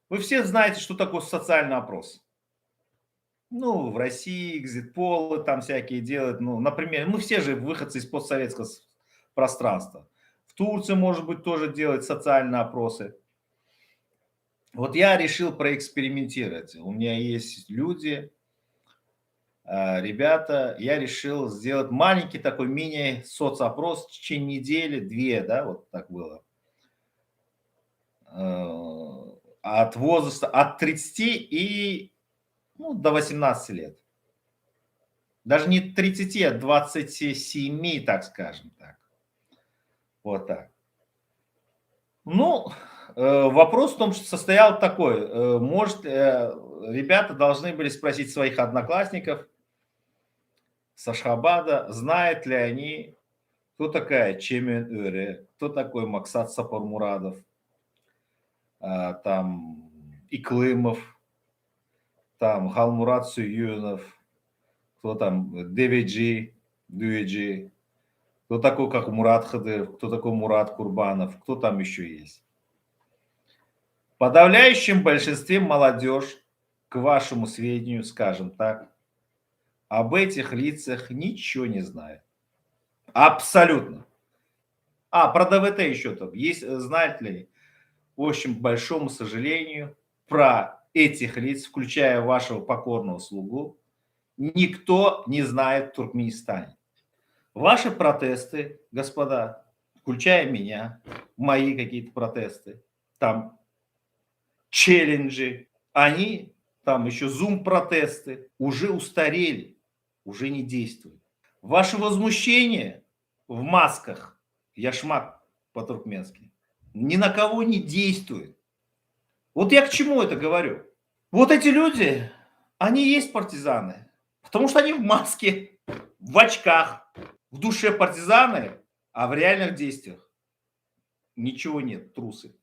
Вы все знаете, что такое социальный опрос. Ну, в России экзит-полы там всякие делают. Ну, например, мы все же выходцы из постсоветского пространства. В Турции, может быть, тоже делают социальные опросы. Вот я решил проэкспериментировать. У меня есть люди, ребята, я решил сделать маленький такой мини-соцопрос в течение недели, две, да, вот так было. От возраста от 30 и ну, до 18 лет. Даже не 30, а 27, так скажем так. Вот так. Ну, вопрос в том, что состоял такой. Может, ребята должны были спросить своих одноклассников с Ашхабада, знают ли они, кто такая Чемен Öre, кто такой Максат Сапармурадов, там Иклымов, там Халмурат Суюнов, кто там Девиджи, Дуиджи, кто такой, как Мурат Хадыров, кто такой Мурат Курбанов, кто там еще есть. В подавляющем большинстве молодежь, к вашему сведению, скажем так, об этих лицах ничего не знает. Абсолютно. Про ДВТ еще там. Есть, знаете ли, в общем, к большому сожалению, про этих лиц, включая вашего покорного слугу, никто не знает в Туркменистане. Ваши протесты, господа, включая меня, мои какие-то протесты, там челленджи, они, там еще зум-протесты, уже устарели, уже не действуют. Ваше возмущение в масках, яшмак по-туркменски, ни на кого не действует. Вот я к чему это говорю? Вот эти люди, они есть партизаны, потому что они в маске, в очках, в душе партизаны, а в реальных действиях ничего нет, трусы.